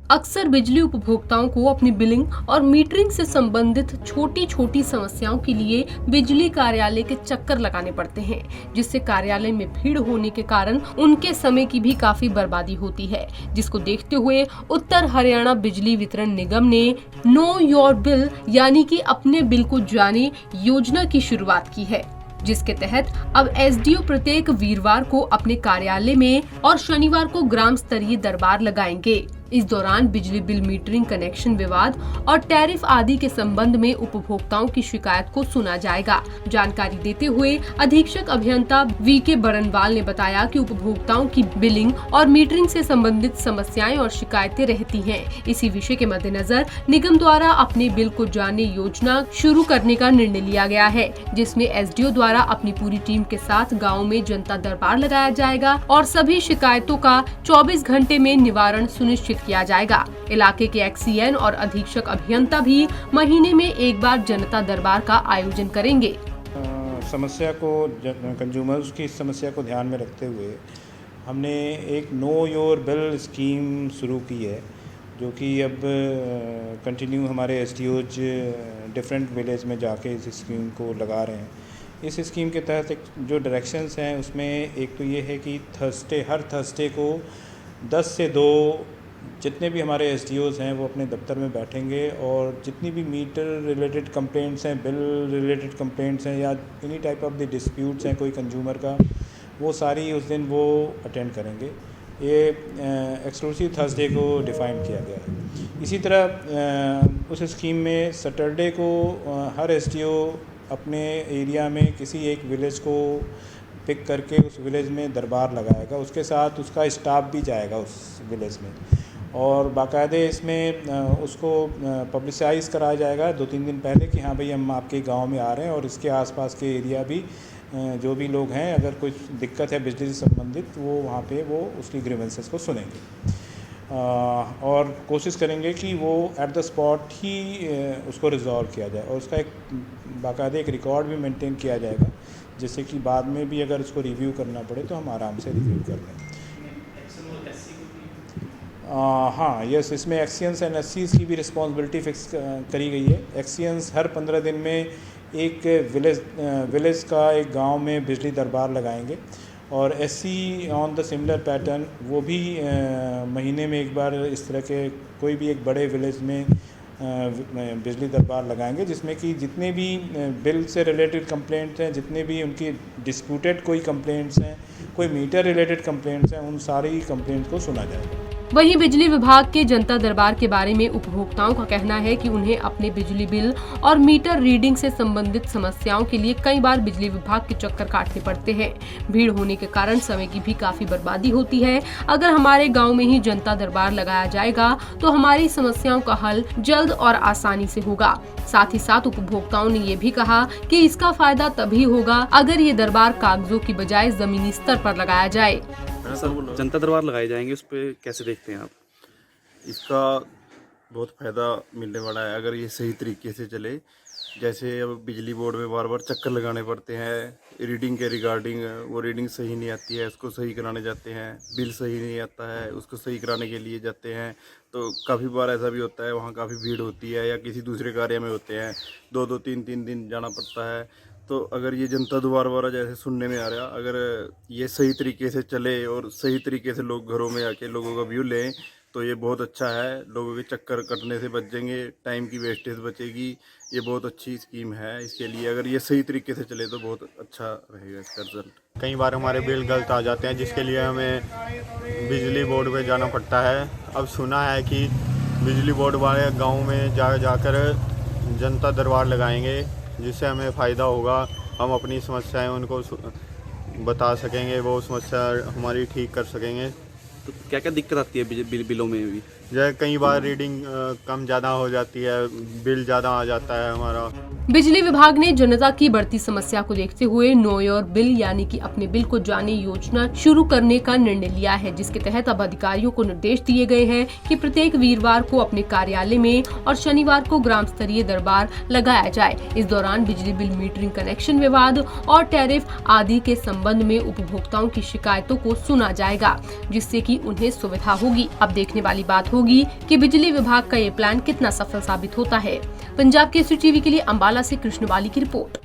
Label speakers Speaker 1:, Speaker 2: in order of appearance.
Speaker 1: अक्सर बिजली उपभोक्ताओं को अपनी बिलिंग और मीटरिंग से संबंधित छोटी छोटी समस्याओं के लिए बिजली कार्यालय के चक्कर लगाने पड़ते हैं, जिससे कार्यालय में भीड़ होने के कारण उनके समय की भी काफी बर्बादी होती है। जिसको देखते हुए उत्तर हरियाणा बिजली वितरण निगम ने नो योर बिल यानी कि अपने बिल को जाने योजना की शुरुआत की है, जिसके तहत अब एसडीओ प्रत्येक वीरवार को अपने कार्यालय में और शनिवार को ग्राम स्तरीय दरबार लगाएंगे। इस दौरान बिजली बिल, मीटरिंग, कनेक्शन विवाद और टैरिफ आदि के संबंध में उपभोक्ताओं की शिकायत को सुना जाएगा। जानकारी देते हुए अधीक्षक अभियंता वीके बरनवाल ने बताया कि उपभोक्ताओं की बिलिंग और मीटरिंग से संबंधित समस्याएं और शिकायतें रहती हैं। इसी विषय के मद्देनजर निगम द्वारा अपने बिल को जानने योजना शुरू करने का निर्णय लिया गया है, जिसमें एसडीओ द्वारा अपनी पूरी टीम के साथ गाँव में जनता दरबार लगाया जाएगा और सभी शिकायतों का 24 घंटे में निवारण सुनिश्चित किया जाएगा। इलाके के एक्सीएन और अधीक्षक अभियंता भी महीने में एक बार जनता दरबार का आयोजन करेंगे।
Speaker 2: समस्या को, कंज्यूमर्स की समस्या को ध्यान में रखते हुए हमने एक नो योर बिल स्कीम शुरू की है, जो कि अब कंटिन्यू हमारे एसडीओज डिफरेंट विलेज में जाके इस स्कीम को लगा रहे हैं। इस स्कीम के तहत एक जो डायरेक्शंस हैं उसमें एक तो ये है कि हर थर्सडे को 10 से 2 जितने भी हमारे एसडीओज़ हैं वो अपने दफ्तर में बैठेंगे और जितनी भी मीटर रिलेटेड कंप्लेंट्स हैं, बिल रिलेटेड कंप्लेंट्स हैं या any type of the disputes हैं कोई कंज्यूमर का, वो सारी उस दिन वो अटेंड करेंगे। ये एक्सक्लूसिव थर्सडे को डिफ़ाइन किया गया है। इसी तरह उस स्कीम में सैटरडे को हर एसडीओ अपने एरिया में किसी एक विलेज को पिक करके उस विलेज में दरबार लगाएगा। उसके साथ उसका स्टाफ भी जाएगा उस विलेज में और बाकायदे इसमें उसको पब्लिसाइज़ कराया जाएगा 2-3 दिन पहले कि हाँ भाई हम आपके गांव में आ रहे हैं और इसके आसपास के एरिया भी जो भी लोग हैं, अगर कुछ दिक्कत है बिजली से संबंधित, वो वहाँ पे वो उसकी ग्रीवेंसेस को सुनेंगे और कोशिश करेंगे कि वो एट द स्पॉट ही उसको रिजॉल्व किया जाए और उसका एक बाकायदे एक रिकॉर्ड भी मेंटेन किया जाएगा, जिससे कि बाद में भी अगर उसको रिव्यू करना पड़े तो हम आराम से रिव्यू कर लें। हाँ, यस, इसमें एक्सीएंस एंड एससीज़ की भी रिस्पॉन्सिबिलिटी फिक्स करी गई है। एक्सीएंस हर 15 दिन में एक विलेज का एक गांव में बिजली दरबार लगाएंगे और SC on the similar pattern वो भी महीने में एक बार इस तरह के कोई भी एक बड़े विलेज में बिजली दरबार लगाएंगे, जिसमें कि जितने भी बिल से रिलेटेड कंप्लेंट्स हैं, जितने भी उनकी डिस्प्यूटेड कोई कंप्लेंट्स हैं, कोई मीटर रिलेटेड कंप्लेंट्स हैं, उन सारी कंप्लेंट्स को सुना जाएगा।
Speaker 1: वहीं बिजली विभाग के जनता दरबार के बारे में उपभोक्ताओं का कहना है कि उन्हें अपने बिजली बिल और मीटर रीडिंग से संबंधित समस्याओं के लिए कई बार बिजली विभाग के चक्कर काटने पड़ते हैं। भीड़ होने के कारण समय की भी काफी बर्बादी होती है। अगर हमारे गांव में ही जनता दरबार लगाया जाएगा तो हमारी समस्याओं का हल जल्द और आसानी से होगा। साथ ही साथ उपभोक्ताओं ने ये भी कहा कि इसका फायदा तभी होगा अगर ये दरबार कागजों की बजाय जमीनी स्तर पर लगाया जाए।
Speaker 3: जनता दरबार लगाए जाएंगे, उस पर कैसे देखते हैं आप?
Speaker 4: इसका बहुत फ़ायदा मिलने वाला है अगर ये सही तरीके से चले। जैसे अब बिजली बोर्ड में बार बार चक्कर लगाने पड़ते हैं रीडिंग के रिगार्डिंग, वो रीडिंग सही नहीं आती है, उसको सही कराने जाते हैं। बिल सही नहीं आता है, उसको सही कराने के लिए जाते हैं। तो काफ़ी बार ऐसा भी होता है वहाँ काफ़ी भीड़ होती है या किसी दूसरे कार्य में होते हैं, 2-2, 3-3 दिन जाना पड़ता है। तो अगर ये जनता दरबार वाला जैसे सुनने में आ रहा, अगर ये सही तरीके से चले और सही तरीके से लोग घरों में आके लोगों का व्यू लें तो ये बहुत अच्छा है। लोगों के चक्कर कटने से बच जाएंगे, टाइम की वेस्टेज बचेगी। ये बहुत अच्छी स्कीम है इसके लिए। अगर ये सही तरीके से चले तो बहुत अच्छा रहेगा इसका रिजल्ट।
Speaker 5: कई बार हमारे बिल गलत आ जाते हैं, जिसके लिए हमें बिजली बोर्ड पे जाना पड़ता है। अब सुना है कि बिजली बोर्ड वाले गाँव में जाकर जनता दरबार लगाएंगे, जिससे हमें फ़ायदा होगा। हम अपनी समस्याएं उनको बता सकेंगे, वो समस्या हमारी ठीक कर सकेंगे।
Speaker 3: तो क्या क्या दिक्कत आती है बिलों में भी?
Speaker 5: जैसे कई बार रीडिंग कम ज़्यादा हो जाती है, बिल ज़्यादा आ जाता है हमारा।
Speaker 1: बिजली विभाग ने जनता की बढ़ती समस्या को देखते हुए नो योर बिल यानी कि अपने बिल को जाने योजना शुरू करने का निर्णय लिया है, जिसके तहत अब अधिकारियों को निर्देश दिए गए हैं कि प्रत्येक वीरवार को अपने कार्यालय में और शनिवार को ग्राम स्तरीय दरबार लगाया जाए। इस दौरान बिजली बिल, मीटरिंग, कनेक्शन विवाद और टैरिफ आदि के संबंध में उपभोक्ताओं की शिकायतों को सुना जाएगा, जिससे की उन्हें सुविधा होगी। अब देखने वाली बात होगी कि बिजली विभाग का ये प्लान कितना सफल साबित होता है। पंजाब केसरी टीवी के लिए अंबाला से कृष्णवाली की रिपोर्ट।